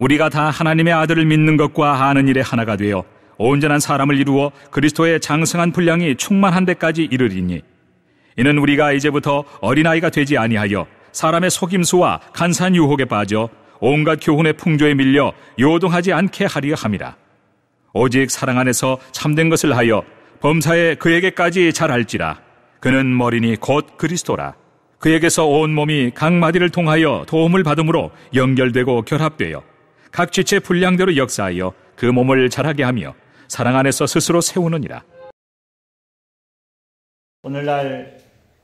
우리가 다 하나님의 아들을 믿는 것과 아는 일에 하나가 되어 온전한 사람을 이루어 그리스도의 장성한 분량이 충만한 데까지 이르리니, 이는 우리가 이제부터 어린아이가 되지 아니하여 사람의 속임수와 간사한 유혹에 빠져 온갖 교훈의 풍조에 밀려 요동하지 않게 하려 함이라. 오직 사랑 안에서 참된 것을 하여 범사에 그에게까지 잘 알지라. 그는 머리니 곧 그리스도라. 그에게서 온 몸이 각 마디를 통하여 도움을 받음으로 연결되고 결합되어 각 지체 분량대로 역사하여 그 몸을 자라게 하며 사랑 안에서 스스로 세우느니라. 오늘날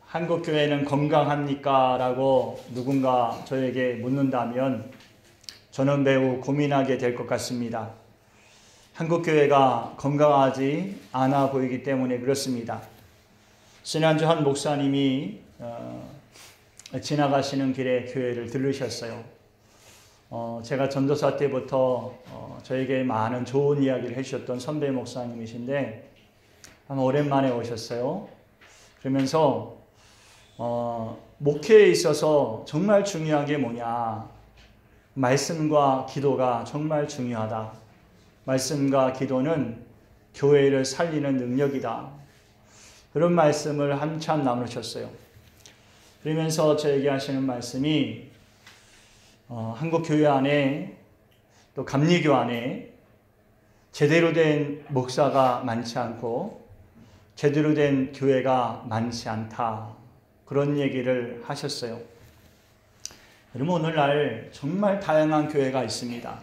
한국교회는 건강합니까? 라고 누군가 저에게 묻는다면 저는 매우 고민하게 될 것 같습니다. 한국교회가 건강하지 않아 보이기 때문에 그렇습니다. 지난주 한 목사님이 지나가시는 길에 교회를 들르셨어요. 제가 전도사 때부터 저에게 많은 좋은 이야기를 해주셨던 선배 목사님이신데 아마 오랜만에 오셨어요. 그러면서 목회에 있어서 정말 중요한 게 뭐냐, 말씀과 기도가 정말 중요하다. 말씀과 기도는 교회를 살리는 능력이다. 그런 말씀을 한참 나누셨어요. 그러면서 저에게 하시는 말씀이 한국 교회 안에 또 감리교 안에 제대로 된 목사가 많지 않고 제대로 된 교회가 많지 않다. 그런 얘기를 하셨어요. 여러분, 오늘날 정말 다양한 교회가 있습니다.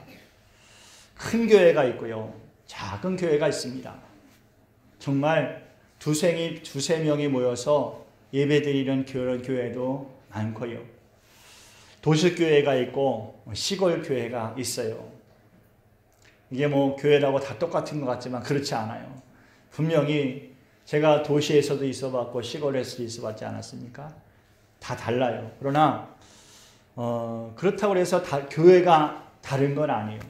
큰 교회가 있고요. 작은 교회가 있습니다. 정말 두세 명이 모여서 예배드리는 그런 교회도 많고요. 도시교회가 있고 시골 교회가 있어요. 이게 뭐 교회라고 다 똑같은 것 같지만 그렇지 않아요. 분명히 제가 도시에서도 있어봤고 시골에서도 있어봤지 않았습니까? 다 달라요. 그러나 그렇다고 해서 교회가 다른 건 아니에요.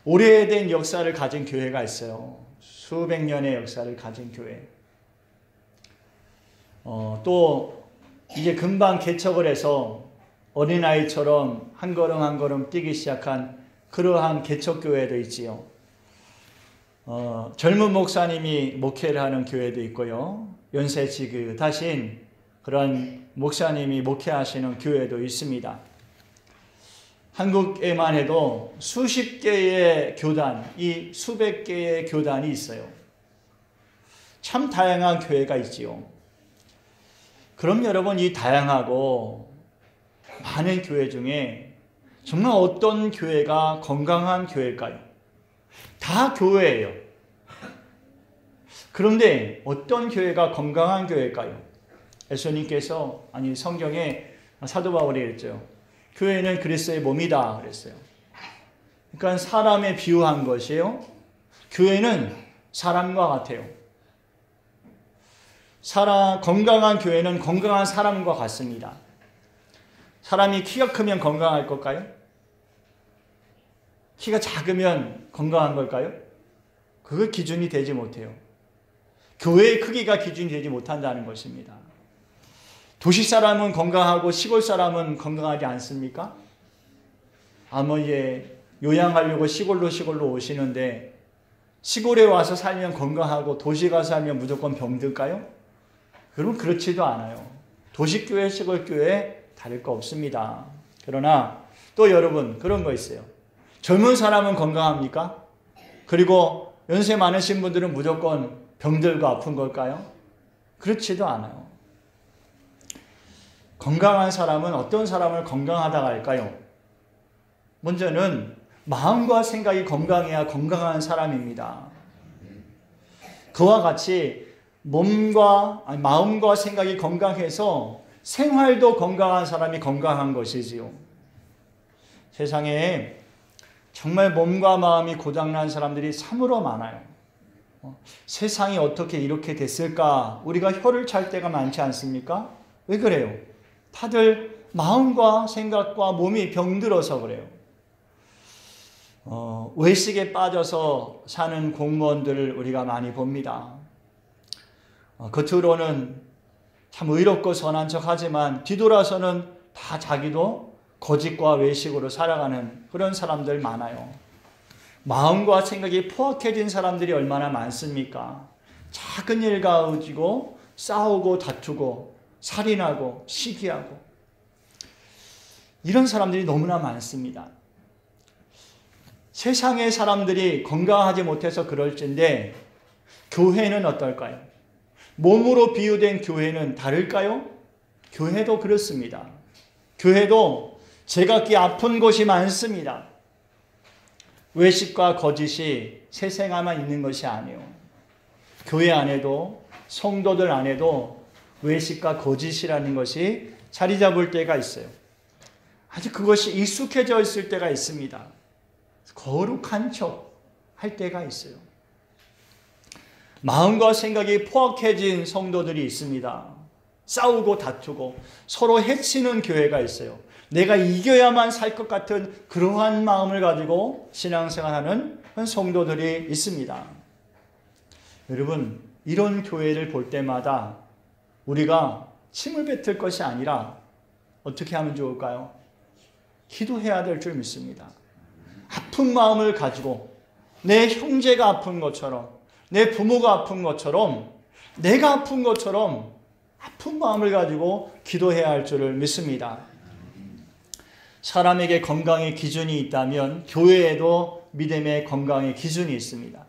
오래된 역사를 가진 교회가 있어요. 수백 년의 역사를 가진 교회. 또 이제 금방 개척을 해서 어린아이처럼 한 걸음 한 걸음 뛰기 시작한 그러한 개척교회도 있지요. 젊은 목사님이 목회를 하는 교회도 있고요. 연세 지긋하신 그런 목사님이 목회하시는 교회도 있습니다. 한국에만 해도 수십 개의 교단, 이 수백 개의 교단이 있어요. 참 다양한 교회가 있지요. 그럼 여러분, 이 다양하고 많은 교회 중에 정말 어떤 교회가 건강한 교회일까요? 다 교회예요. 그런데 어떤 교회가 건강한 교회일까요? 예수님께서, 아니 성경에 사도 바울이 그랬죠. 교회는 그리스도의 몸이다 그랬어요. 그러니까 사람에 비유한 것이에요. 교회는 사람과 같아요. 건강한 교회는 건강한 사람과 같습니다. 사람이 키가 크면 건강할 걸까요? 키가 작으면 건강한 걸까요? 그거 기준이 되지 못해요. 교회의 크기가 기준이 되지 못한다는 것입니다. 도시 사람은 건강하고 시골 사람은 건강하지 않습니까? 요양하려고 시골로 오시는데 시골에 와서 살면 건강하고 도시 가서 살면 무조건 병들까요? 그럼 그렇지도 않아요. 도시교회, 시골교회 다를 거 없습니다. 그러나 또 여러분, 그런 거 있어요. 젊은 사람은 건강합니까? 그리고 연세 많으신 분들은 무조건 병들고 아픈 걸까요? 그렇지도 않아요. 건강한 사람은 어떤 사람을 건강하다고 할까요? 먼저는 마음과 생각이 건강해야 건강한 사람입니다. 그와 같이 마음과 생각이 건강해서 생활도 건강한 사람이 건강한 것이지요. 세상에 정말 몸과 마음이 고장난 사람들이 참으로 많아요. 세상이 어떻게 이렇게 됐을까? 우리가 혀를 찰 때가 많지 않습니까? 왜 그래요? 다들 마음과 생각과 몸이 병들어서 그래요. 외식에 빠져서 사는 공무원들을 우리가 많이 봅니다. 겉으로는 참 의롭고 선한 척 하지만 뒤돌아서는 다 자기도 거짓과 외식으로 살아가는 그런 사람들 많아요. 마음과 생각이 포악해진 사람들이 얼마나 많습니까? 작은 일 가지고 싸우고 다투고 살인하고 시기하고 이런 사람들이 너무나 많습니다. 세상의 사람들이 건강하지 못해서 그럴진데 교회는 어떨까요? 몸으로 비유된 교회는 다를까요? 교회도 그렇습니다. 교회도 제각기 아픈 곳이 많습니다. 외식과 거짓이 세상에만 있는 것이 아니에요. 교회 안에도 성도들 안에도 외식과 거짓이라는 것이 자리 잡을 때가 있어요. 아주 그것이 익숙해져 있을 때가 있습니다. 거룩한 척 할 때가 있어요. 마음과 생각이 포악해진 성도들이 있습니다. 싸우고 다투고 서로 해치는 교회가 있어요. 내가 이겨야만 살 것 같은 그러한 마음을 가지고 신앙생활하는 성도들이 있습니다. 여러분, 이런 교회를 볼 때마다 우리가 침을 뱉을 것이 아니라 어떻게 하면 좋을까요? 기도해야 될 줄 믿습니다. 아픈 마음을 가지고 내 형제가 아픈 것처럼 내 부모가 아픈 것처럼 내가 아픈 것처럼 아픈 마음을 가지고 기도해야 할 줄을 믿습니다. 사람에게 건강의 기준이 있다면 교회에도 믿음의 건강의 기준이 있습니다.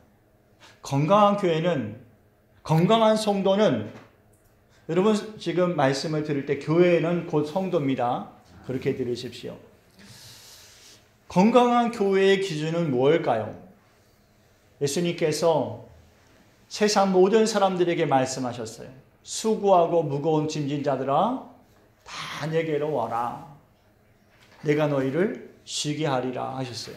건강한 교회는, 건강한 성도는, 여러분 지금 말씀을 들을 때 교회는 곧 성도입니다. 그렇게 들으십시오. 건강한 교회의 기준은 무엇일까요? 예수님께서 세상 모든 사람들에게 말씀하셨어요. 수고하고 무거운 짐진 자들아 다 내게로 와라. 내가 너희를 쉬게 하리라 하셨어요.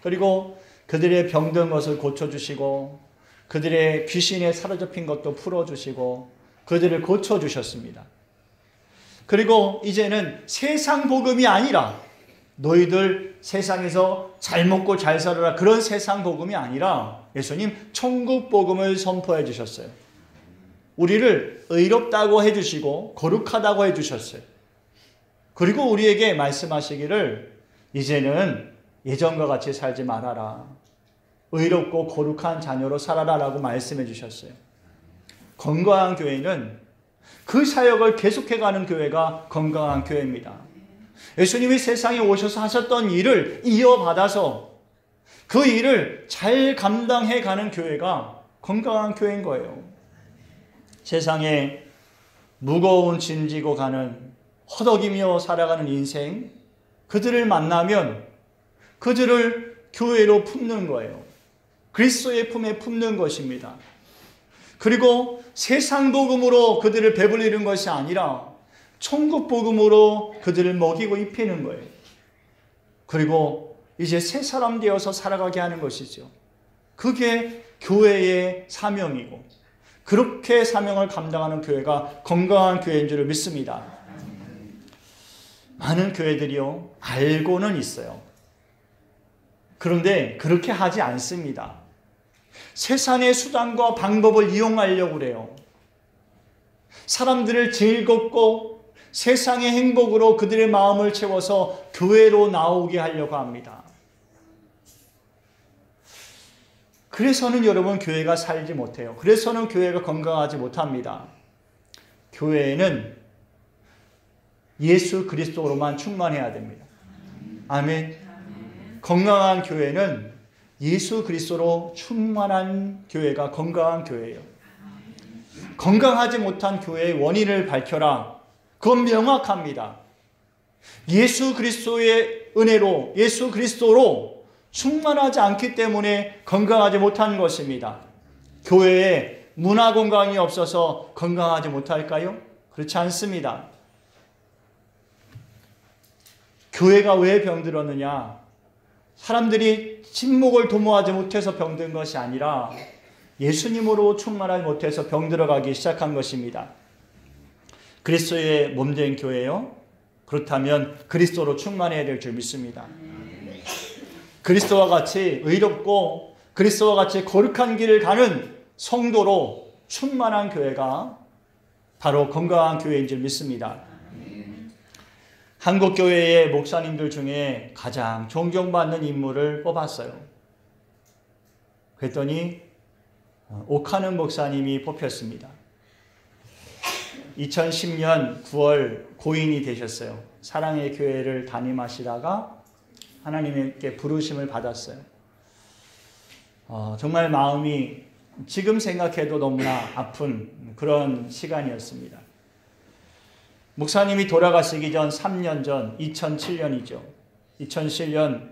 그리고 그들의 병든 것을 고쳐주시고 그들의 귀신에 사로잡힌 것도 풀어주시고 그들을 고쳐주셨습니다. 그리고 이제는 세상 복음이 아니라 너희들 세상에서 잘 먹고 잘 살아라 그런 세상 복음이 아니라 예수님 천국 복음을 선포해 주셨어요. 우리를 의롭다고 해주시고 거룩하다고 해주셨어요. 그리고 우리에게 말씀하시기를 이제는 예전과 같이 살지 말아라. 의롭고 거룩한 자녀로 살아라 라고 말씀해 주셨어요. 건강한 교회는 그 사역을 계속해가는 교회가 건강한 교회입니다. 예수님이 세상에 오셔서 하셨던 일을 이어받아서 그 일을 잘 감당해 가는 교회가 건강한 교회인 거예요. 세상에 무거운 짐 지고 가는 허덕이며 살아가는 인생, 그들을 만나면 그들을 교회로 품는 거예요. 그리스도의 품에 품는 것입니다. 그리고 세상 복음으로 그들을 배불리는 것이 아니라 천국 복음으로 그들을 먹이고 입히는 거예요. 그리고 이제 새 사람 되어서 살아가게 하는 것이죠. 그게 교회의 사명이고 그렇게 사명을 감당하는 교회가 건강한 교회인 줄 믿습니다. 많은 교회들이요, 알고는 있어요. 그런데 그렇게 하지 않습니다. 세상의 수단과 방법을 이용하려고 그래요. 사람들을 즐겁고 세상의 행복으로 그들의 마음을 채워서 교회로 나오게 하려고 합니다. 그래서는 여러분 교회가 살지 못해요. 그래서는 교회가 건강하지 못합니다. 교회는 예수 그리스도로만 충만해야 됩니다. 아멘. 건강한 교회는 예수 그리스도로 충만한 교회가 건강한 교회예요. 건강하지 못한 교회의 원인을 밝혀라. 그건 명확합니다. 예수 그리스도의 은혜로, 예수 그리스도로 충만하지 않기 때문에 건강하지 못한 것입니다. 교회에 문화 건강이 없어서 건강하지 못할까요? 그렇지 않습니다. 교회가 왜 병들었느냐? 사람들이 침묵을 도모하지 못해서 병든 것이 아니라 예수님으로 충만하지 못해서 병들어가기 시작한 것입니다. 그리스도의 몸된 교회요? 그렇다면 그리스도로 충만해야 될 줄 믿습니다. 그리스도와 같이 의롭고 그리스도와 같이 거룩한 길을 가는 성도로 충만한 교회가 바로 건강한 교회인 줄 믿습니다. 한국교회의 목사님들 중에 가장 존경받는 인물을 뽑았어요. 그랬더니 옥하는 목사님이 뽑혔습니다. 2010년 9월 고인이 되셨어요. 사랑의 교회를 담임하시다가 하나님께 부르심을 받았어요. 정말 마음이 지금 생각해도 너무나 아픈 그런 시간이었습니다. 목사님이 돌아가시기 전 3년 전 2007년이죠. 2007년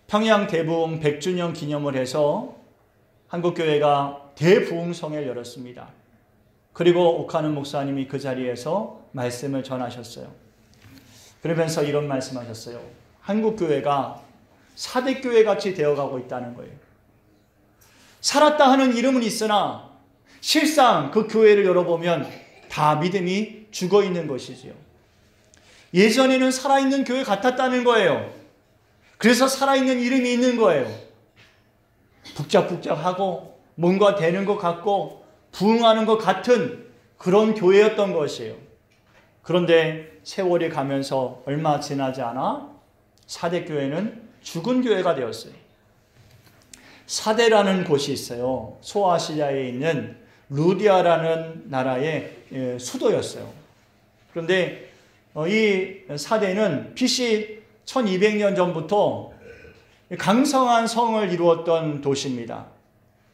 평양 대부흥 100주년 기념을 해서 한국교회가 대부흥성회를 열었습니다. 그리고 옥하는 목사님이 그 자리에서 말씀을 전하셨어요. 그러면서 이런 말씀하셨어요. 한국교회가 사대교회 같이 되어가고 있다는 거예요. 살았다 하는 이름은 있으나 실상 그 교회를 열어보면 다 믿음이 죽어있는 것이지요. 예전에는 살아있는 교회 같았다는 거예요. 그래서 살아있는 이름이 있는 거예요. 북적북적하고 뭔가 되는 것 같고 부흥하는 것 같은 그런 교회였던 것이에요. 그런데 세월이 가면서 얼마 지나지 않아 사대교회는 죽은 교회가 되었어요. 사대라는 곳이 있어요. 소아시아에 있는 루디아라는 나라의 수도였어요. 그런데 이 사대는 BC 1200년 전부터 강성한 성을 이루었던 도시입니다.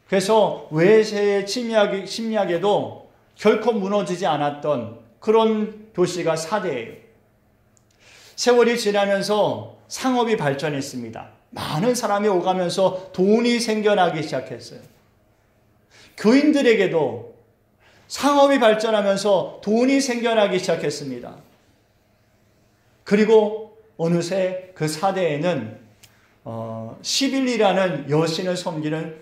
그래서 외세의 침략에도 결코 무너지지 않았던 그런 도시가 사대예요. 세월이 지나면서 상업이 발전했습니다. 많은 사람이 오가면서 돈이 생겨나기 시작했어요. 교인들에게도 상업이 발전하면서 돈이 생겨나기 시작했습니다. 그리고 어느새 그 사대에는 시빌리라는 여신을 섬기는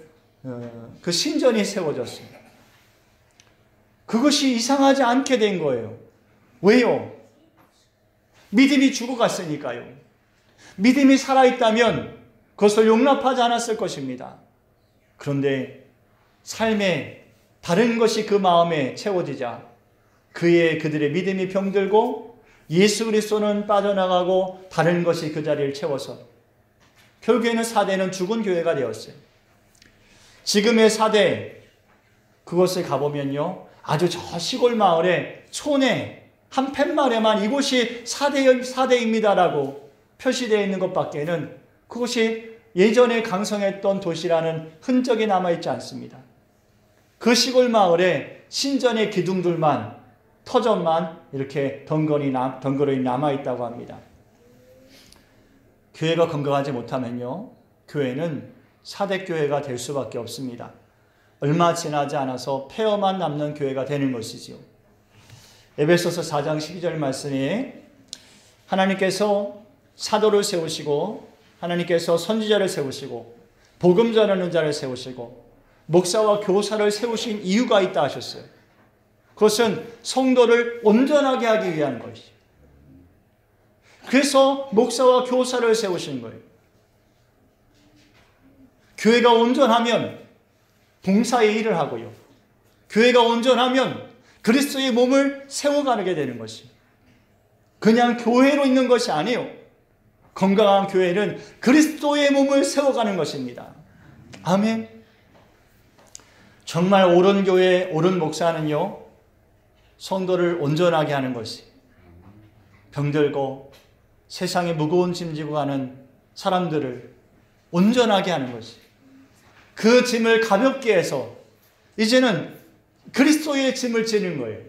그 신전이 세워졌습니다. 그것이 이상하지 않게 된 거예요. 왜요? 믿음이 죽어갔으니까요. 믿음이 살아있다면 그것을 용납하지 않았을 것입니다. 그런데 삶에 다른 것이 그 마음에 채워지자 그들의 믿음이 병들고 예수 그리스도는 빠져나가고 다른 것이 그 자리를 채워서 결국에는 사대는 죽은 교회가 되었어요. 지금의 사대 그것을 가보면요. 아주 저 시골 마을에 촌에 한 팻말에만 이곳이 사대입니다라고 표시되어 있는 것밖에는 그것이 예전에 강성했던 도시라는 흔적이 남아있지 않습니다. 그 시골 마을에 신전의 기둥들만 터전만 이렇게 덩그러니 남아있다고 합니다. 교회가 건강하지 못하면요. 교회는 사대교회가 될 수밖에 없습니다. 얼마 지나지 않아서 폐허만 남는 교회가 되는 것이지요. 에베소서 4장 12절 말씀에 하나님께서 사도를 세우시고 하나님께서 선지자를 세우시고 복음 전하는 자를 세우시고 목사와 교사를 세우신 이유가 있다 하셨어요. 그것은 성도를 온전하게 하기 위한 것이죠. 그래서 목사와 교사를 세우신 거예요. 교회가 온전하면 봉사의 일을 하고요. 교회가 온전하면 그리스도의 몸을 세워가게 되는 것이에요. 그냥 교회로 있는 것이 아니에요. 건강한 교회는 그리스도의 몸을 세워가는 것입니다. 아멘. 정말 옳은 교회, 옳은 목사는요. 성도를 온전하게 하는 것이 병들고 세상에 무거운 짐 지고 가는 사람들을 온전하게 하는 것이 그 짐을 가볍게 해서 이제는 그리스도의 짐을 지는 거예요.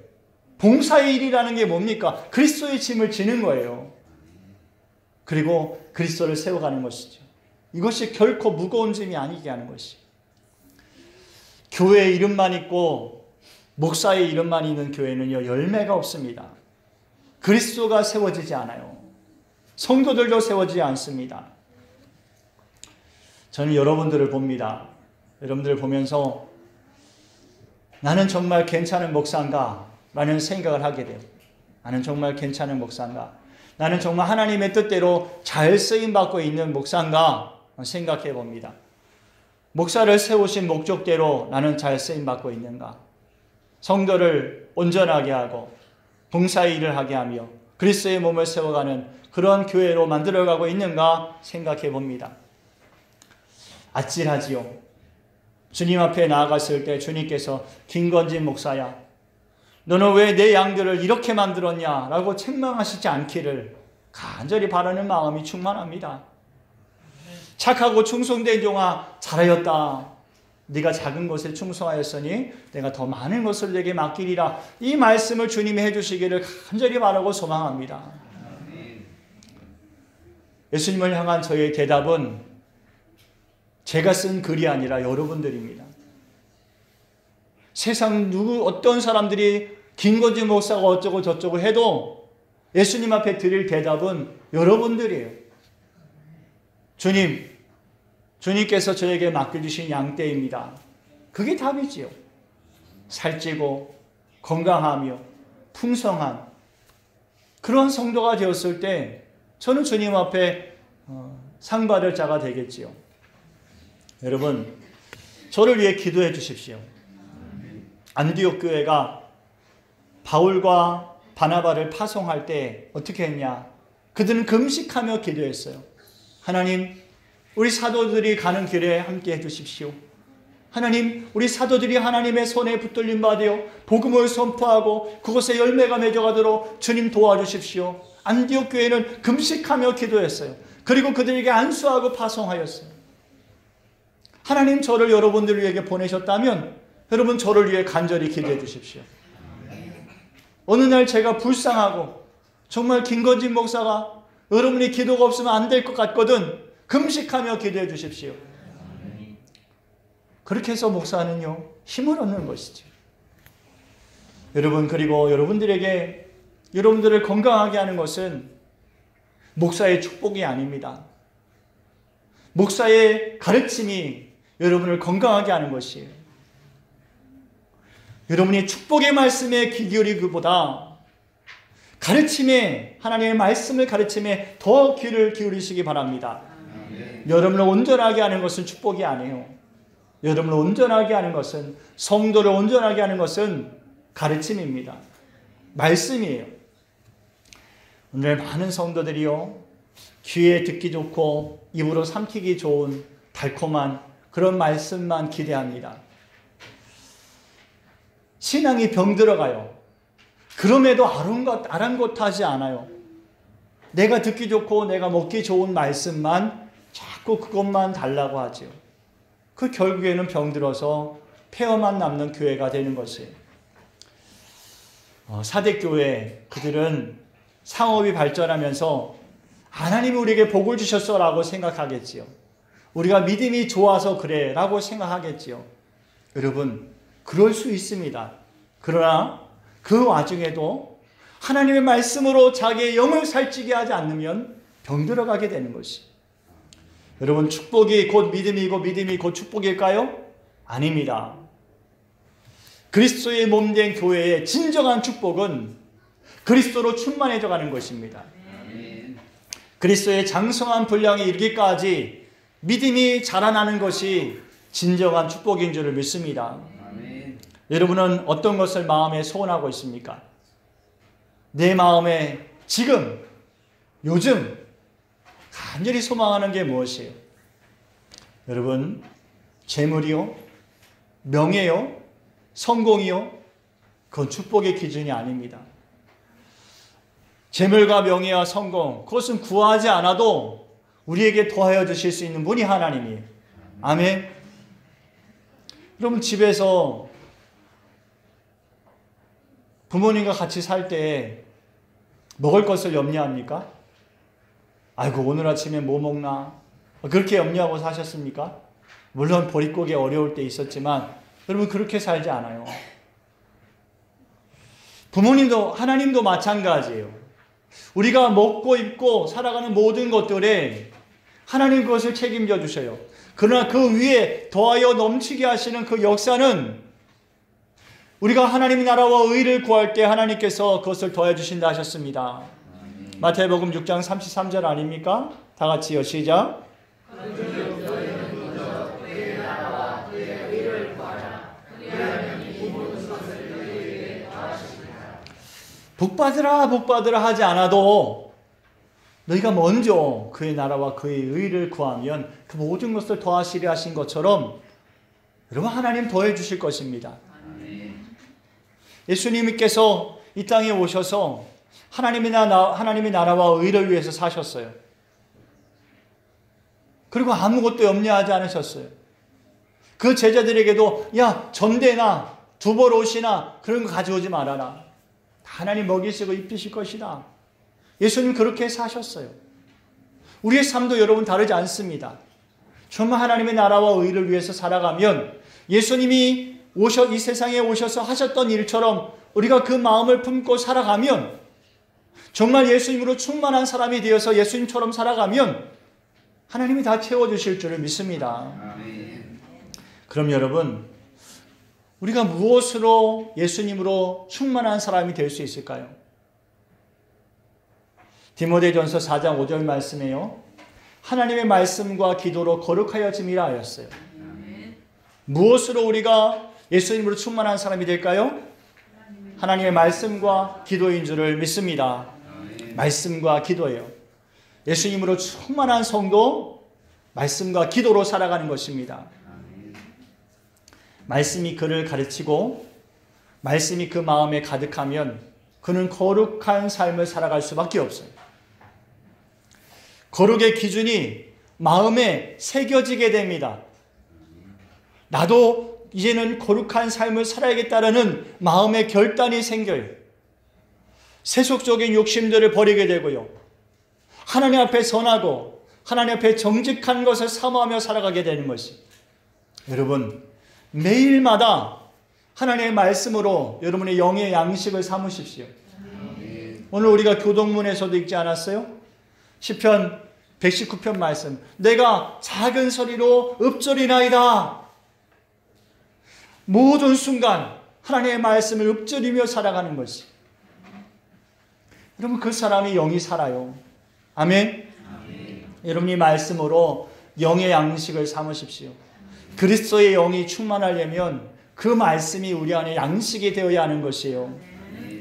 봉사의 일이라는 게 뭡니까? 그리스도의 짐을 지는 거예요. 그리고 그리스도를 세워가는 것이죠. 이것이 결코 무거운 짐이 아니게 하는 것이. 교회의 이름만 있고 목사의 이름만 있는 교회는요, 열매가 없습니다. 그리스도가 세워지지 않아요. 성도들도 세워지지 않습니다. 저는 여러분들을 봅니다. 여러분들을 보면서 나는 정말 괜찮은 목사인가? 라는 생각을 하게 돼요. 나는 정말 괜찮은 목사인가? 나는 정말 하나님의 뜻대로 잘 쓰임받고 있는 목사인가? 생각해 봅니다. 목사를 세우신 목적대로 나는 잘 쓰임받고 있는가? 성도를 온전하게 하고 봉사의 일을 하게 하며 그리스도의 몸을 세워가는 그런 교회로 만들어가고 있는가 생각해 봅니다. 아찔하지요. 주님 앞에 나아갔을 때 주님께서 김건진 목사야, 너는 왜 내 양들을 이렇게 만들었냐 라고 책망하시지 않기를 간절히 바라는 마음이 충만합니다. 착하고 충성된 종아, 잘하였다. 네가 작은 것에 충성하였으니 내가 더 많은 것을 내게 맡기리라. 이 말씀을 주님이 해주시기를 간절히 바라고 소망합니다. 예수님을 향한 저의 대답은 제가 쓴 글이 아니라 여러분들입니다. 세상 어떤 사람들이 김건진 목사가 어쩌고 저쩌고 해도 예수님 앞에 드릴 대답은 여러분들이에요. 주님께서 저에게 맡겨주신 양떼입니다. 그게 답이지요. 살찌고 건강하며 풍성한 그런 성도가 되었을 때 저는 주님 앞에 상 받을 자가 되겠지요. 여러분, 저를 위해 기도해 주십시오. 안디옥 교회가 바울과 바나바를 파송할 때 어떻게 했냐? 그들은 금식하며 기도했어요. 하나님, 우리 사도들이 가는 길에 함께 해주십시오. 하나님, 우리 사도들이 하나님의 손에 붙들림 받아 복음을 선포하고 그곳에 열매가 맺어가도록 주님 도와주십시오. 안디옥 교회는 금식하며 기도했어요. 그리고 그들에게 안수하고 파송하였어요. 하나님, 저를 여러분들 위해 보내셨다면 여러분 저를 위해 간절히 기도해 주십시오. 어느 날 제가 불쌍하고 정말 김건진 목사가 여러분이 기도가 없으면 안 될 것 같거든 금식하며 기도해 주십시오. 그렇게 해서 목사는요 힘을 얻는 것이죠. 여러분, 그리고 여러분들을 건강하게 하는 것은 목사의 축복이 아닙니다. 목사의 가르침이 여러분을 건강하게 하는 것이에요. 여러분이 축복의 말씀에 귀 기울이기보다 가르침에, 하나님의 말씀을 가르침에 더 귀를 기울이시기 바랍니다. 여러분을 온전하게 하는 것은 축복이 아니에요. 여러분을 온전하게 하는 것은, 성도를 온전하게 하는 것은 가르침입니다. 말씀이에요. 오늘 많은 성도들이요 귀에 듣기 좋고 입으로 삼키기 좋은 달콤한 그런 말씀만 기대합니다. 신앙이 병들어가요. 그럼에도 아랑곳하지 않아요. 내가 듣기 좋고 내가 먹기 좋은 말씀만 자꾸 그것만 달라고 하죠. 그 결국에는 병들어서 폐허만 남는 교회가 되는 것이에요. 사대교회, 그들은 상업이 발전하면서 하나님이 우리에게 복을 주셨어라고 생각하겠지요. 우리가 믿음이 좋아서 그래 라고 생각하겠지요. 여러분, 그럴 수 있습니다. 그러나 그 와중에도 하나님의 말씀으로 자기의 영을 살찌게 하지 않으면 병들어가게 되는 것이. 여러분, 축복이 곧 믿음이고 믿음이 곧 축복일까요? 아닙니다. 그리스도의 몸된 교회의 진정한 축복은 그리스도로 충만해져 가는 것입니다. 그리스도의 장성한 분량에 이르기까지 믿음이 자라나는 것이 진정한 축복인 줄을 믿습니다. 여러분은 어떤 것을 마음에 소원하고 있습니까? 내 마음에 지금, 요즘 간절히 소망하는 게 무엇이에요? 여러분, 재물이요? 명예요? 성공이요? 그건 축복의 기준이 아닙니다. 재물과 명예와 성공, 그것은 구하지 않아도 우리에게 더하여 주실 수 있는 분이 하나님이에요. 아멘. 여러분, 집에서 부모님과 같이 살 때 먹을 것을 염려합니까? 아이고, 오늘 아침에 뭐 먹나? 그렇게 염려하고 사셨습니까? 물론 보릿고개 어려울 때 있었지만 여러분, 그렇게 살지 않아요. 부모님도, 하나님도 마찬가지예요. 우리가 먹고 입고 살아가는 모든 것들에 하나님 그것을 책임져 주셔요. 그러나 그 위에 더하여 넘치게 하시는 그 역사는 우리가 하나님 나라와 의를 구할 때 하나님께서 그것을 더해 주신다 하셨습니다. 마태복음 6장 33절 아닙니까? 다 같이요, 시작. 복받으라 복받으라 하지 않아도 너희가 먼저 그의 나라와 그의 의를 구하면 그 모든 것을 더하시려 하신 것처럼 여러분 하나님 더해 주실 것입니다. 예수님께서 이 땅에 오셔서 하나님의 나라와 의를 위해서 사셨어요. 그리고 아무것도 염려하지 않으셨어요. 그 제자들에게도 야 전대나 두벌 옷이나 그런 거 가져오지 말아라. 하나님 먹이시고 입히실 것이다. 예수님 그렇게 사셨어요. 우리의 삶도 여러분 다르지 않습니다. 정말 하나님의 나라와 의를 위해서 살아가면 예수님이 이 세상에 오셔서 하셨던 일처럼 우리가 그 마음을 품고 살아가면 정말 예수님으로 충만한 사람이 되어서 예수님처럼 살아가면 하나님이 다 채워주실 줄을 믿습니다. 그럼 여러분 우리가 무엇으로 예수님으로 충만한 사람이 될 수 있을까요? 디모데전서 4장 5절 말씀에요. 하나님의 말씀과 기도로 거룩하여짐이라 하였어요. 무엇으로 우리가 예수님으로 충만한 사람이 될까요? 하나님의 말씀과 기도인 줄을 믿습니다. 말씀과 기도예요. 예수님으로 충만한 성도, 말씀과 기도로 살아가는 것입니다. 말씀이 그를 가르치고 말씀이 그 마음에 가득하면 그는 거룩한 삶을 살아갈 수밖에 없어요. 거룩의 기준이 마음에 새겨지게 됩니다. 나도 이제는 거룩한 삶을 살아야겠다라는 마음의 결단이 생겨요. 세속적인 욕심들을 버리게 되고요. 하나님 앞에 선하고 하나님 앞에 정직한 것을 사모하며 살아가게 되는 것이. 여러분 매일마다 하나님의 말씀으로 여러분의 영의 양식을 삼으십시오. 오늘 우리가 교동문에서도 읽지 않았어요? 시편 119편 말씀. 내가 작은 소리로 읊조리나이다. 모든 순간 하나님의 말씀을 읊조리며 살아가는 것이. 여러분 그 사람이 영이 살아요. 아멘? 여러분이 말씀으로 영의 양식을 삼으십시오. 그리스도의 영이 충만하려면 그 말씀이 우리 안에 양식이 되어야 하는 것이에요.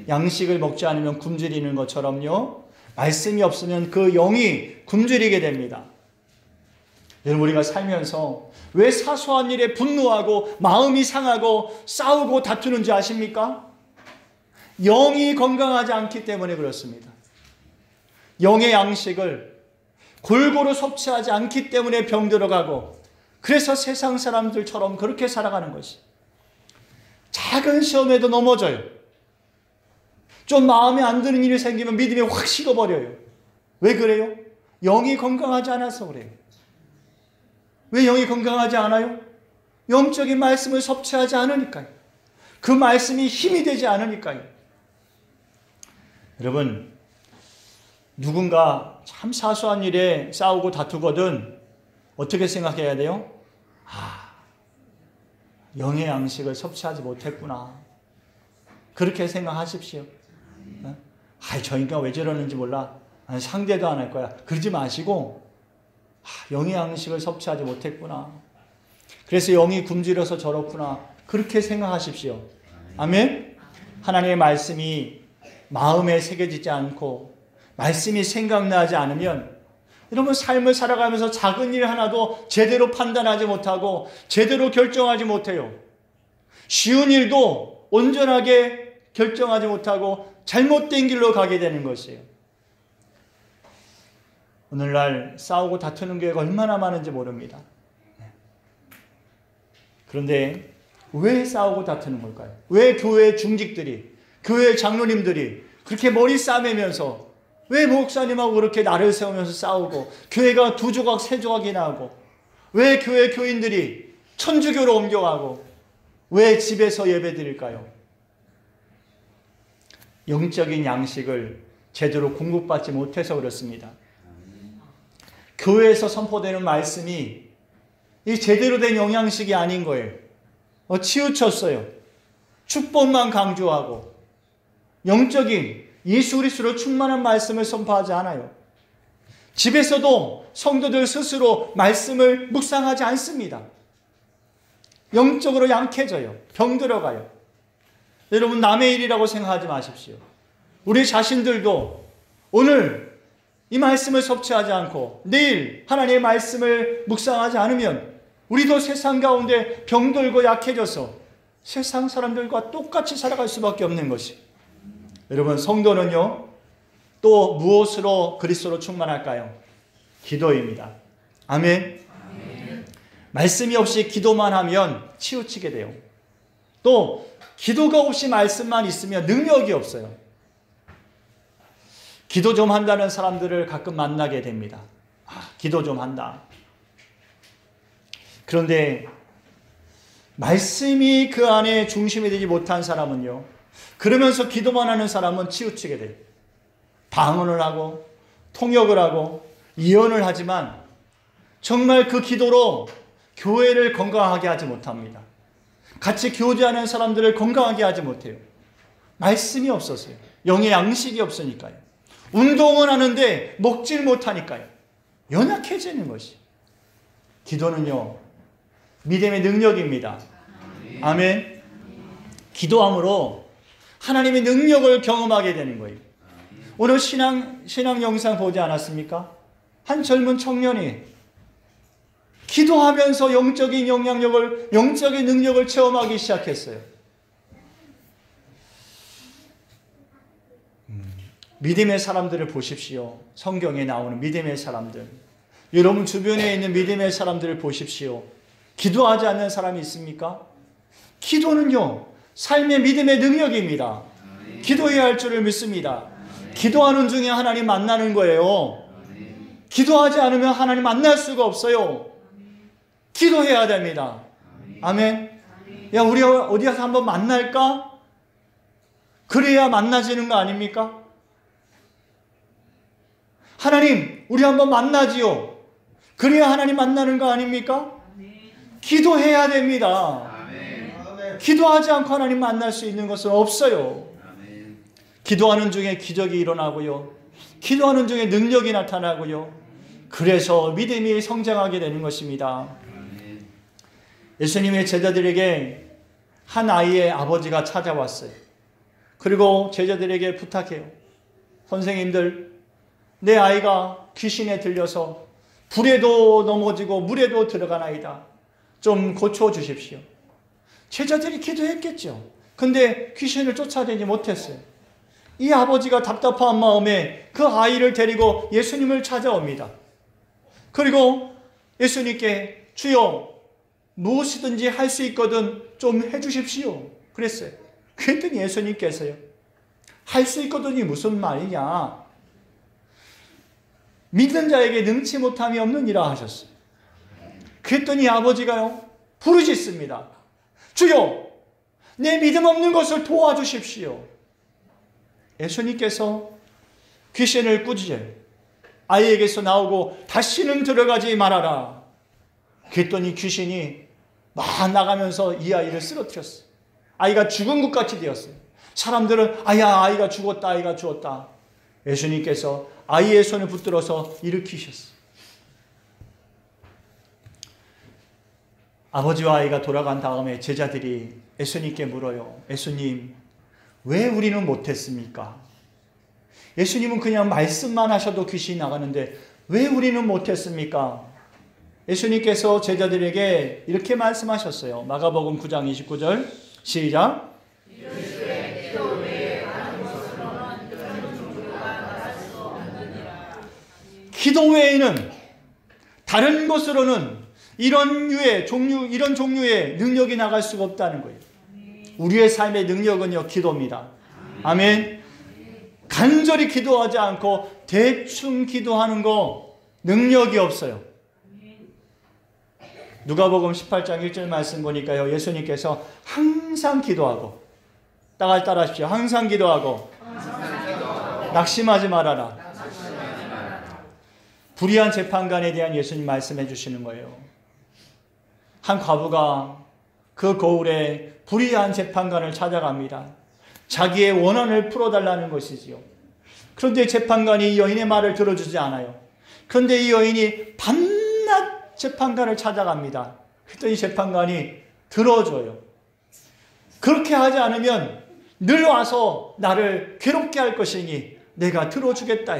양식을 먹지 않으면 굶주리는 것처럼요. 말씀이 없으면 그 영이 굶주리게 됩니다. 여러분 우리가 살면서 왜 사소한 일에 분노하고 마음이 상하고 싸우고 다투는지 아십니까? 영이 건강하지 않기 때문에 그렇습니다. 영의 양식을 골고루 섭취하지 않기 때문에 병들어가고 그래서 세상 사람들처럼 그렇게 살아가는 것이. 작은 시험에도 넘어져요. 좀 마음에 안 드는 일이 생기면 믿음이 확 식어버려요. 왜 그래요? 영이 건강하지 않아서 그래요. 왜 영이 건강하지 않아요? 영적인 말씀을 섭취하지 않으니까요. 그 말씀이 힘이 되지 않으니까요. 여러분 누군가 참 사소한 일에 싸우고 다투거든 어떻게 생각해야 돼요? 영의 양식을 섭취하지 못했구나. 그렇게 생각하십시오. 저 인간 왜 저러는지 몰라. 상대도 안 할 거야. 그러지 마시고 영의 양식을 섭취하지 못했구나. 그래서 영이 굶주려서 저렇구나. 그렇게 생각하십시오. 아멘? 하나님의 말씀이 마음에 새겨지지 않고 말씀이 생각나지 않으면 여러분 삶을 살아가면서 작은 일 하나도 제대로 판단하지 못하고 제대로 결정하지 못해요. 쉬운 일도 온전하게 결정하지 못하고 잘못된 길로 가게 되는 것이에요. 오늘날 싸우고 다투는 교회가 얼마나 많은지 모릅니다. 그런데 왜 싸우고 다투는 걸까요? 왜 교회 중직들이, 교회 장로님들이 그렇게 머리 싸매면서 왜 목사님하고 그렇게 나를 세우면서 싸우고 교회가 2조각 3조각이 나고 왜 교회 교인들이 천주교로 옮겨가고 왜 집에서 예배 드릴까요? 영적인 양식을 제대로 공급받지 못해서 그렇습니다. 교회에서 선포되는 말씀이 이 제대로 된 영양식이 아닌 거예요. 치우쳤어요. 축복만 강조하고 영적인 예수 그리스도로 충만한 말씀을 선포하지 않아요. 집에서도 성도들 스스로 말씀을 묵상하지 않습니다. 영적으로 약해져요. 병들어가요. 여러분 남의 일이라고 생각하지 마십시오. 우리 자신들도 오늘 이 말씀을 섭취하지 않고 내일 하나님의 말씀을 묵상하지 않으면 우리도 세상 가운데 병들고 약해져서 세상 사람들과 똑같이 살아갈 수밖에 없는 것이. 여러분, 성도는요, 또 무엇으로 그리스도로 충만할까요? 기도입니다. 아멘. 말씀이 없이 기도만 하면 치우치게 돼요. 또 기도가 없이 말씀만 있으면 능력이 없어요. 기도 좀 한다는 사람들을 가끔 만나게 됩니다. 기도 좀 한다. 그런데 말씀이 그 안에 중심이 되지 못한 사람은요, 그러면서 기도만 하는 사람은 치우치게 돼요. 방언을 하고 통역을 하고 예언을 하지만 정말 그 기도로 교회를 건강하게 하지 못합니다. 같이 교제하는 사람들을 건강하게 하지 못해요. 말씀이 없어서요. 영의 양식이 없으니까요. 운동은 하는데 먹질 못하니까요. 연약해지는 것이. 기도는요, 믿음의 능력입니다. 아멘. 기도함으로 하나님의 능력을 경험하게 되는 거예요. 오늘 신앙 영상 보지 않았습니까? 한 젊은 청년이 기도하면서 영적인 영향력을, 영적인 능력을 체험하기 시작했어요. 믿음의 사람들을 보십시오. 성경에 나오는 믿음의 사람들. 여러분 주변에 있는 믿음의 사람들을 보십시오. 기도하지 않는 사람이 있습니까? 기도는요, 삶의 믿음의 능력입니다. 기도해야 할 줄을 믿습니다. 기도하는 중에 하나님 만나는 거예요. 기도하지 않으면 하나님 만날 수가 없어요. 기도해야 됩니다. 아멘. 야, 우리 어디 가서 한번 만날까? 그래야 만나지는 거 아닙니까? 하나님, 우리 한번 만나지요. 그래야 하나님 만나는 거 아닙니까? 기도해야 됩니다. 기도하지 않고 하나님 만날 수 있는 것은 없어요. 기도하는 중에 기적이 일어나고요. 기도하는 중에 능력이 나타나고요. 그래서 믿음이 성장하게 되는 것입니다. 예수님의 제자들에게 한 아이의 아버지가 찾아왔어요. 그리고 제자들에게 부탁해요. 선생님들, 내 아이가 귀신에 들려서 불에도 넘어지고 물에도 들어가나이다. 좀 고쳐주십시오. 제자들이 기도했겠죠. 근데 귀신을 쫓아내지 못했어요. 이 아버지가 답답한 마음에 그 아이를 데리고 예수님을 찾아옵니다. 그리고 예수님께 주여, 무엇이든지 할 수 있거든 좀 해주십시오. 그랬어요. 그랬더니 예수님께서요, 할 수 있거든이 무슨 말이냐, 믿는 자에게 능치 못함이 없느니라 하셨어요. 그랬더니 아버지가요, 부르짖습니다. 주여, 내 믿음 없는 것을 도와주십시오. 예수님께서 귀신을 꾸짖어요. 아이에게서 나오고 다시는 들어가지 말아라. 그랬더니 귀신이 막 나가면서 이 아이를 쓰러뜨렸어요. 아이가 죽은 것 같이 되었어요. 사람들은 아이가 죽었다, 아이가 죽었다. 예수님께서 아이의 손을 붙들어서 일으키셨어요. 아버지와 아이가 돌아간 다음에 제자들이 예수님께 물어요. 예수님, 왜 우리는 못했습니까? 예수님은 그냥 말씀만 하셔도 귀신이 나가는데 왜 우리는 못했습니까? 예수님께서 제자들에게 이렇게 말씀하셨어요. 마가복음 9장 29절 시작. 기도 외에는 다른 곳으로는 이런 종류의 능력이 나갈 수가 없다는 거예요. 우리의 삶의 능력은요, 기도입니다. 아멘. 간절히 기도하지 않고 대충 기도하는 거 능력이 없어요. 누가복음 18장 1절 말씀 보니까요, 예수님께서 항상 기도하고, 따라하십시오. 항상 기도하고, 낙심하지 말아라. 불의한 재판관에 대한 예수님 말씀해 주시는 거예요. 한 과부가 그 거울에 불의한 재판관을 찾아갑니다. 자기의 원한을 풀어달라는 것이지요. 그런데 재판관이 이 여인의 말을 들어주지 않아요. 그런데 이 여인이 밤낮 재판관을 찾아갑니다. 그랬더니 재판관이 들어줘요. 그렇게 하지 않으면 늘 와서 나를 괴롭게 할 것이니 내가 들어주겠다.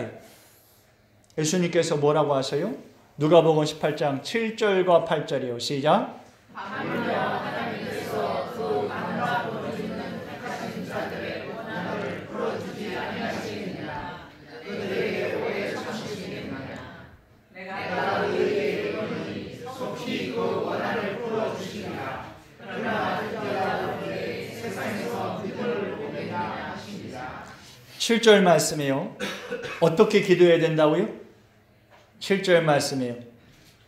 예수님께서 뭐라고 하세요? 누가복음 18장 7절과 8절이요. 시작. 하나님께서 그 강과 부르짖는 택하신 자들의 원한을 풀어주지 아니하시느냐. 그들에게 오해 참으시느냐. 내가 그에게 이르노니 속히 그 원한을 풀어주시리라. 그러나 그들에게 세상에서 그들을 보내라 하시니라. 7절 말씀이요. 어떻게 기도해야 된다고요? 7절 말씀이에요.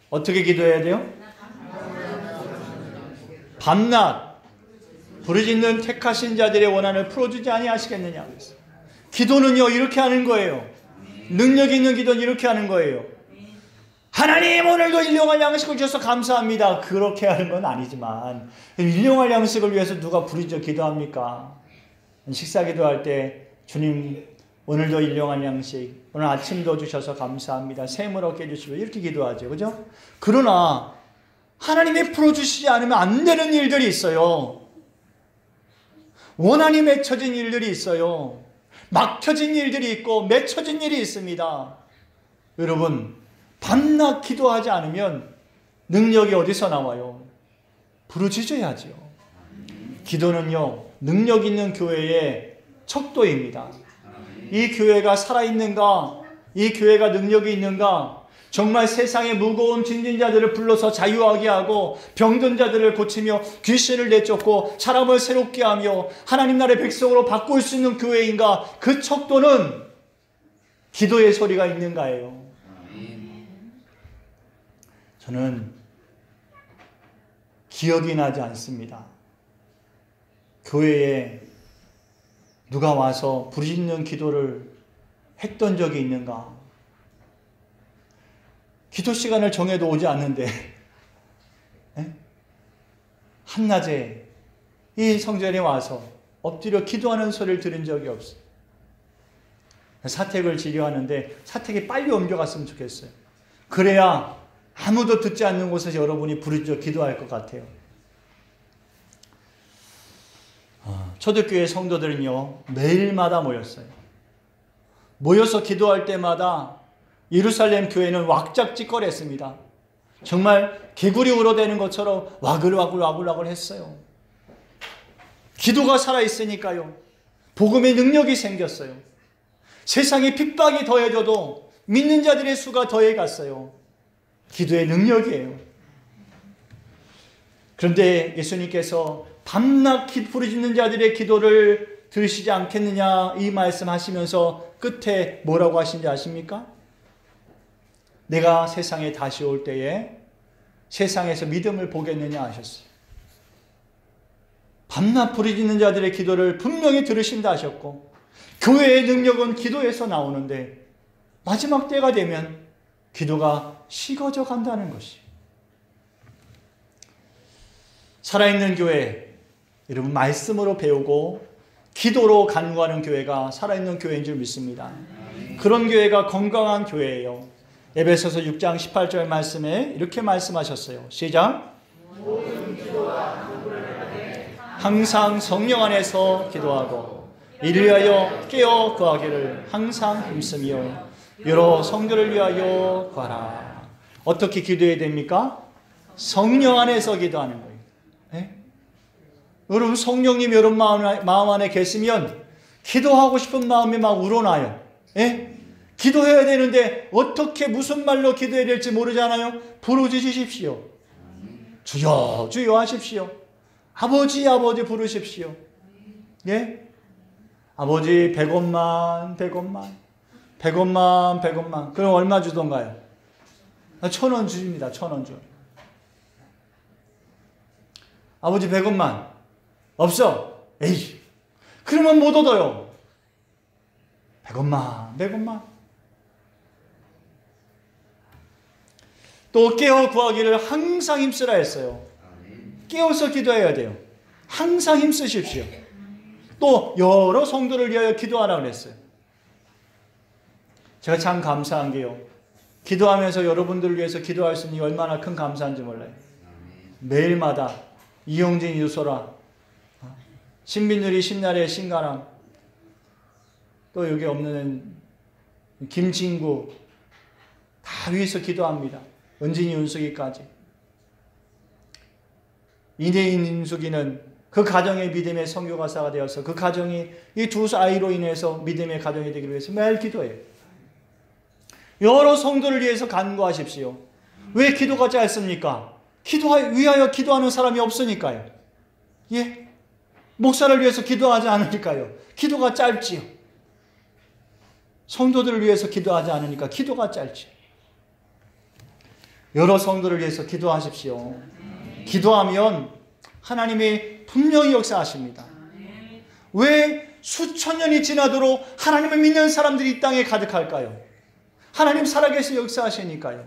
어떻게 기도해야 돼요? 밤낮 부르짖는 택하신 자들의 원한을 풀어주지 아니하시겠느냐. 기도는요 이렇게 하는 거예요. 능력 있는 기도는 이렇게 하는 거예요. 하나님 오늘도 일용할 양식을 주셔서 감사합니다. 그렇게 하는 건 아니지만 일용할 양식을 위해서 누가 부르짖어 기도합니까? 식사 기도할 때 주님 오늘도 일용할 양식, 오늘 아침도 주셔서 감사합니다. 샘을 얻게 해주시고 이렇게 기도하죠. 그죠? 그러나 하나님이 풀어주시지 않으면 안 되는 일들이 있어요. 원한이 맺혀진 일들이 있어요. 막혀진 일들이 있고 맺혀진 일이 있습니다. 여러분, 밤낮 기도하지 않으면 능력이 어디서 나와요? 부르짖어야죠. 기도는요, 능력 있는 교회의 척도입니다. 이 교회가 살아있는가? 이 교회가 능력이 있는가? 정말 세상의 무거운 짐진 자들을 불러서 자유하게 하고 병든 자들을 고치며 귀신을 내쫓고 사람을 새롭게 하며 하나님 나라의 백성으로 바꿀 수 있는 교회인가? 그 척도는 기도의 소리가 있는가예요. 저는 기억이 나지 않습니다. 교회에 누가 와서 부르짖는 기도를 했던 적이 있는가? 기도 시간을 정해도 오지 않는데 한낮에 이 성전에 와서 엎드려 기도하는 소리를 들은 적이 없어요. 사택을 지려하는데 사택이 빨리 옮겨갔으면 좋겠어요. 그래야 아무도 듣지 않는 곳에서 여러분이 부르짖어 기도할 것 같아요. 초대교회 성도들은요 매일마다 모였어요. 모여서 기도할 때마다 예루살렘 교회는 왁작지껄했습니다. 정말 개구리 울어대는 것처럼 와글와글 했어요. 기도가 살아있으니까요 복음의 능력이 생겼어요. 세상에 핍박이 더해져도 믿는 자들의 수가 더해갔어요. 기도의 능력이에요. 그런데 예수님께서 밤낮 부르짖는 자들의 기도를 들으시지 않겠느냐 이 말씀하시면서 끝에 뭐라고 하신지 아십니까? 내가 세상에 다시 올 때에 세상에서 믿음을 보겠느냐 하셨어요. 밤낮 부르짖는 자들의 기도를 분명히 들으신다 하셨고 교회의 능력은 기도에서 나오는데 마지막 때가 되면 기도가 식어져 간다는 것이. 살아있는 교회, 여러분 말씀으로 배우고 기도로 간구하는 교회가 살아있는 교회인 줄 믿습니다. 그런 교회가 건강한 교회예요. 에베소서 6장 18절 말씀에 이렇게 말씀하셨어요. 시작. 항상 성령 안에서 기도하고 이를 위하여 깨어 구하기를 항상 힘쓰며 여러 성도를 위하여 구하라. 어떻게 기도해야 됩니까? 성령 안에서 기도하는 거예요. 네? 여러분 성령님 여러분 마음 안에 계시면 기도하고 싶은 마음이 막 우러나요. 네? 기도해야 되는데 어떻게 무슨 말로 기도해야 될지 모르잖아요. 부르짖으십시오. 주여 주여 하십시오. 아버지 아버지 부르십시오. 예? 아버지 100원만 그럼 얼마 주던가요? 1,000원 주십니다. 1,000원 줘. 아버지 100원만 없어. 에이 그러면 못 얻어요. 100원만 또 깨어 구하기를 항상 힘쓰라 했어요. 깨어서 기도해야 돼요. 항상 힘쓰십시오. 또 여러 성도를 위하여 기도하라고 그랬어요. 제가 참 감사한 게요. 기도하면서 여러분들을 위해서 기도할 수 있는 게 얼마나 큰 감사한지 몰라요. 매일마다 이용진, 유소라 신민누리, 신나래, 신가람, 또 여기 없는 김진구 다 위해서 기도합니다. 은진이, 은숙이까지. 이내인, 인숙이는 그 가정의 믿음의 선교가사가 되어서 그 가정이 이 두 아이로 인해서 믿음의 가정이 되기 위해서 매일 기도해요. 여러 성도를 위해서 간구하십시오. 왜 기도가 짧습니까? 위하여 기도하는 사람이 없으니까요. 예? 목사를 위해서 기도하지 않으니까요. 기도가 짧지요. 성도들을 위해서 기도하지 않으니까 기도가 짧지요. 여러 성도를 위해서 기도하십시오. 기도하면 하나님이 분명히 역사하십니다. 왜 수천 년이 지나도록 하나님을 믿는 사람들이 이 땅에 가득할까요? 하나님 살아계셔 역사하시니까요.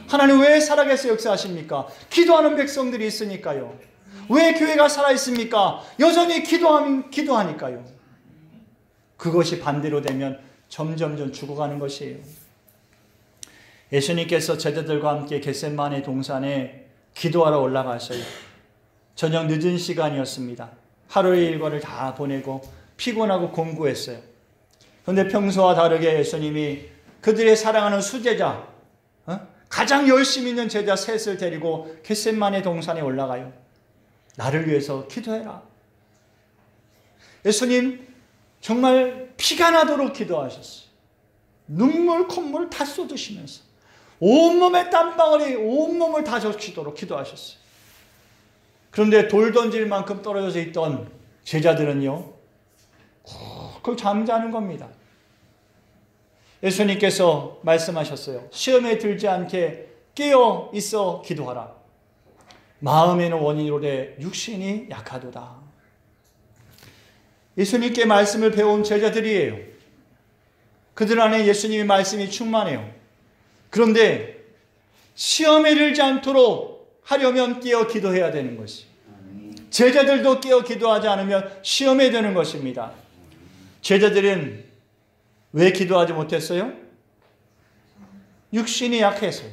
하나님 왜 살아계셔 역사하십니까? 기도하는 백성들이 있으니까요. 왜 교회가 살아있습니까? 여전히 기도하니까요. 그것이 반대로 되면 점점점 죽어가는 것이에요. 예수님께서 제자들과 함께 겟세마네 동산에 기도하러 올라가셔요. 저녁 늦은 시간이었습니다. 하루의 일과를 다 보내고 피곤하고 공부했어요. 그런데 평소와 다르게 예수님이 그들의 사랑하는 수제자, 가장 열심히 있는 제자 셋을 데리고 겟세마네 동산에 올라가요. 나를 위해서 기도해라. 예수님 정말 피가 나도록 기도하셨어요. 눈물, 콧물 다 쏟으시면서 온몸에 땀방울이 온몸을 다 적시도록 기도하셨어요. 그런데 돌 던질 만큼 떨어져서 있던 제자들은요, 그 잠자는 겁니다. 예수님께서 말씀하셨어요. 시험에 들지 않게 깨어 있어 기도하라. 마음에는 원인이로되 육신이 약하도다. 예수님께 말씀을 배운 제자들이에요. 그들 안에 예수님의 말씀이 충만해요. 그런데 시험에 들지 않도록 하려면 깨어 기도해야 되는 것이. 제자들도 깨어 기도하지 않으면 시험에 드는 것입니다. 제자들은 왜 기도하지 못했어요? 육신이 약해서요.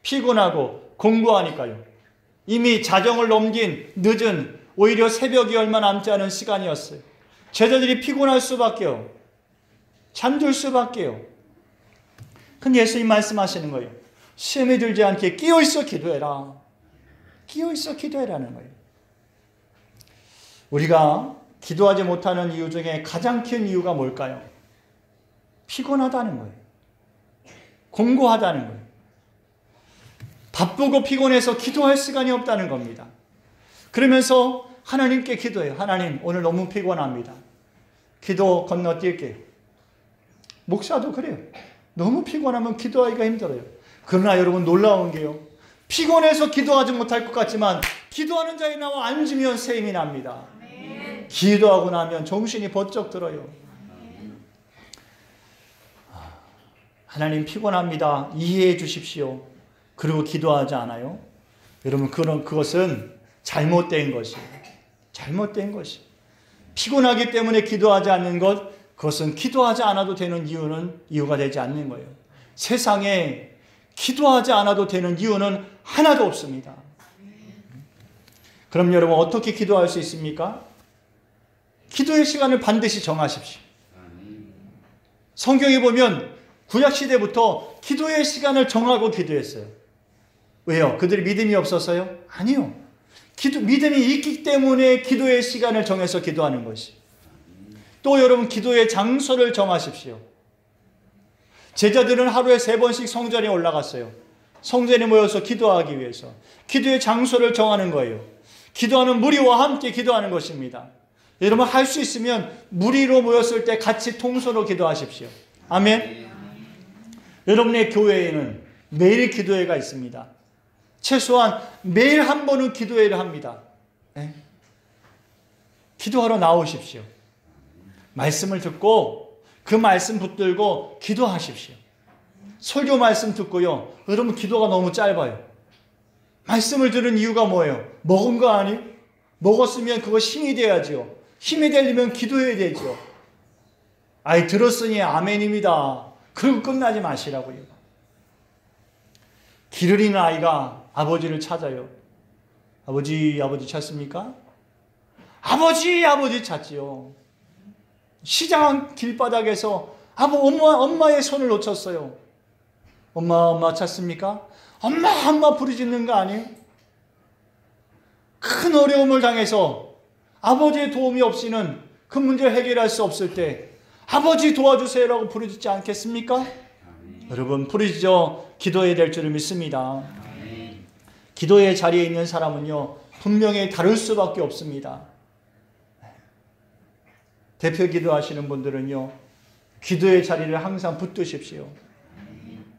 피곤하고 공부하니까요. 이미 자정을 넘긴 늦은 오히려 새벽이 얼마 남지 않은 시간이었어요. 제자들이 피곤할 수밖에요. 잠들 수밖에요. 근데 예수님 말씀하시는 거예요. 시험에 들지 않게 끼어있어 기도해라. 끼어있어 기도해라는 거예요. 우리가 기도하지 못하는 이유 중에 가장 큰 이유가 뭘까요? 피곤하다는 거예요. 공고하다는 거예요. 바쁘고 피곤해서 기도할 시간이 없다는 겁니다. 그러면서 하나님께 기도해요. 하나님, 오늘 너무 피곤합니다. 기도 건너뛸게요. 목사도 그래요. 너무 피곤하면 기도하기가 힘들어요. 그러나 여러분 놀라운 게요. 피곤해서 기도하지 못할 것 같지만 기도하는 자에 나와 앉으면 새 힘이 납니다. 기도하고 나면 정신이 번쩍 들어요. 하나님 피곤합니다. 이해해 주십시오. 그리고 기도하지 않아요? 여러분 그것은 잘못된 것이에요. 잘못된 것이에요. 피곤하기 때문에 기도하지 않는 것, 그것은 기도하지 않아도 되는 이유가 되지 않는 거예요. 세상에 기도하지 않아도 되는 이유는 하나도 없습니다. 그럼 여러분 어떻게 기도할 수 있습니까? 기도의 시간을 반드시 정하십시오. 성경에 보면 구약시대부터 기도의 시간을 정하고 기도했어요. 왜요? 그들이 믿음이 없어서요? 아니요. 믿음이 있기 때문에 기도의 시간을 정해서 기도하는 것이. 또 여러분 기도의 장소를 정하십시오. 제자들은 하루에 3번씩 성전에 올라갔어요. 성전에 모여서 기도하기 위해서. 기도의 장소를 정하는 거예요. 기도하는 무리와 함께 기도하는 것입니다. 여러분 할 수 있으면 무리로 모였을 때 같이 통솔로 기도하십시오. 아멘. 여러분의 교회에는 매일 기도회가 있습니다. 최소한 매일 한 번은 기도회를 합니다. 네? 기도하러 나오십시오. 말씀을 듣고 그 말씀 붙들고 기도하십시오. 설교 말씀 듣고요. 여러분 기도가 너무 짧아요. 말씀을 들은 이유가 뭐예요? 먹은 거 아니? 먹었으면 그거 힘이 돼야죠. 힘이 되려면 기도해야 되죠. 아이 들었으니 아멘입니다. 그리고 끝나지 마시라고요. 길을 잃는 아이가 아버지를 찾아요. 아버지 찾습니까? 아버지 아버지 찾지요. 시장 길바닥에서 엄마의 손을 놓쳤어요. 엄마 찾습니까? 엄마 부르짖는 거 아니에요? 큰 어려움을 당해서 아버지의 도움이 없이는 그 문제를 해결할 수 없을 때 아버지 도와주세요라고 부르짖지 않겠습니까? 여러분, 부르짖어 기도해야 될 줄을 믿습니다. 기도의 자리에 있는 사람은요, 분명히 다를 수밖에 없습니다. 대표 기도하시는 분들은요, 기도의 자리를 항상 붙드십시오.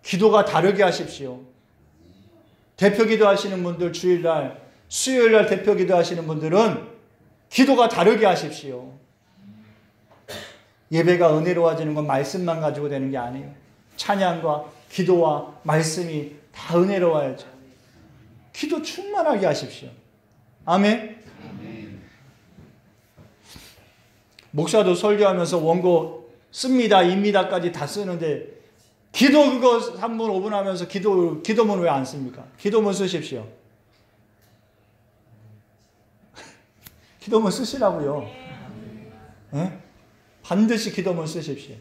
기도가 다르게 하십시오. 대표 기도하시는 분들, 주일날, 수요일날 대표 기도하시는 분들은 기도가 다르게 하십시오. 예배가 은혜로워지는 건 말씀만 가지고 되는 게 아니에요. 찬양과 기도와 말씀이 다 은혜로워야죠. 기도 충만하게 하십시오. 아멘. 목사도 설교하면서 원고 씁니다, 입니다까지 다 쓰는데 기도 그거 3분, 5분 하면서 기도문 왜 안 씁니까? 기도문 쓰십시오. 기도문 쓰시라고요. 네? 반드시 기도문 쓰십시오.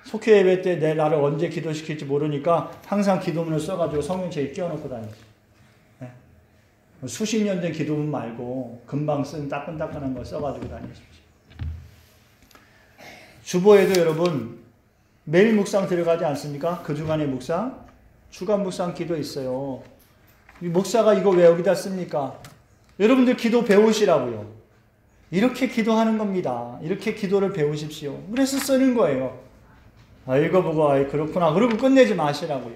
속회 예배 때 나를 언제 기도시킬지 모르니까 항상 기도문을 써가지고 성경책에 끼워놓고 다니죠. 네? 수십 년 된 기도문 말고 금방 쓴 따끈따끈한 거 써가지고 다니십시오. 주보에도 여러분 매일 묵상 들어가지 않습니까? 그 주간의 묵상, 주간 묵상 기도 있어요. 목사가 이거 왜 여기다 씁니까? 여러분들 기도 배우시라고요. 이렇게 기도하는 겁니다. 이렇게 기도를 배우십시오. 그래서 쓰는 거예요. 읽어보고 그렇구나. 그러고 끝내지 마시라고요.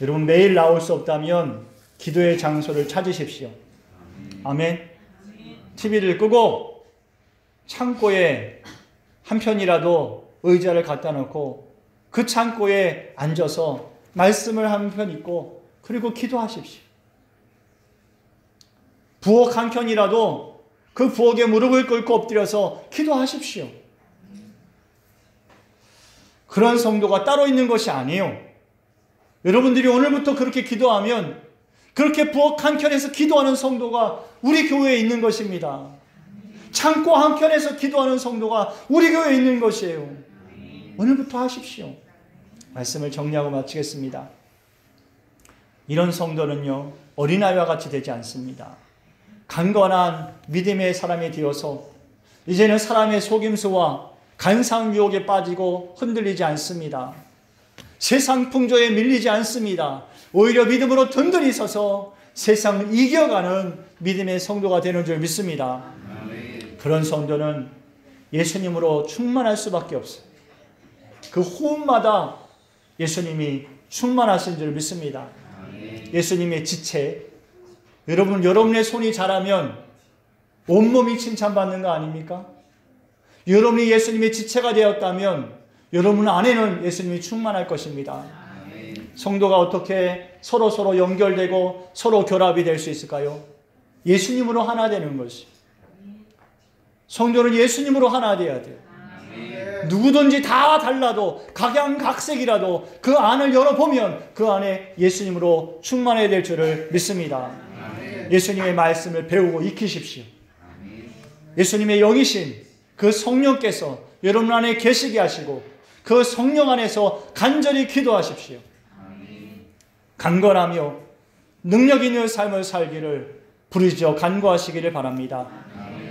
여러분, 매일 나올 수 없다면 기도의 장소를 찾으십시오. 아멘. TV를 끄고 창고에 한 편이라도 의자를 갖다 놓고 그 창고에 앉아서 말씀을 한 편 읽고 그리고 기도하십시오. 부엌 한 켠이라도 그 부엌에 무릎을 꿇고 엎드려서 기도하십시오. 그런 성도가 따로 있는 것이 아니에요. 여러분들이 오늘부터 그렇게 기도하면 그렇게 부엌 한 켠에서 기도하는 성도가 우리 교회에 있는 것입니다. 창고 한 켠에서 기도하는 성도가 우리 교회에 있는 것이에요. 오늘부터 하십시오. 말씀을 정리하고 마치겠습니다. 이런 성도는요, 어린아이와 같이 되지 않습니다. 강건한 믿음의 사람이 되어서 이제는 사람의 속임수와 간상 유혹에 빠지고 흔들리지 않습니다. 세상 풍조에 밀리지 않습니다. 오히려 믿음으로 든든히 서서 세상을 이겨가는 믿음의 성도가 되는 줄 믿습니다. 그런 성도는 예수님으로 충만할 수밖에 없어요. 그 호흡마다 예수님이 충만하신 줄 믿습니다. 예수님의 지체, 여러분의 손이 자라면 온몸이 칭찬받는 거 아닙니까? 여러분이 예수님의 지체가 되었다면 여러분 안에는 예수님이 충만할 것입니다. 성도가 어떻게 서로 연결되고 서로 결합이 될 수 있을까요? 예수님으로 하나 되는 것이. 성도는 예수님으로 하나 되어야 돼요. 누구든지 다 달라도 각양각색이라도 그 안을 열어보면 그 안에 예수님으로 충만해야 될 줄을 믿습니다. 예수님의 말씀을 배우고 익히십시오. 예수님의 영이신 그 성령께서 여러분 안에 계시게 하시고 그 성령 안에서 간절히 기도하십시오. 강건하며 능력 있는 삶을 살기를 부르짖어 간구하시기를 바랍니다.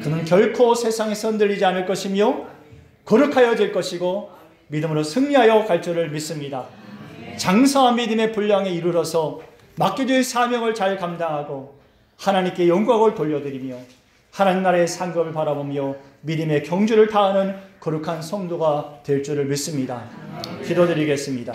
그는 결코 세상에서 흔들리지 않을 것이며 거룩하여 질 것이고 믿음으로 승리하여 갈 줄을 믿습니다. 장사한 믿음의 분량에 이르러서 맡겨질 사명을 잘 감당하고 하나님께 영광을 돌려드리며 하나님 나라의 상급을 바라보며 믿음의 경주를 다하는 거룩한 성도가 될 줄을 믿습니다. 기도드리겠습니다.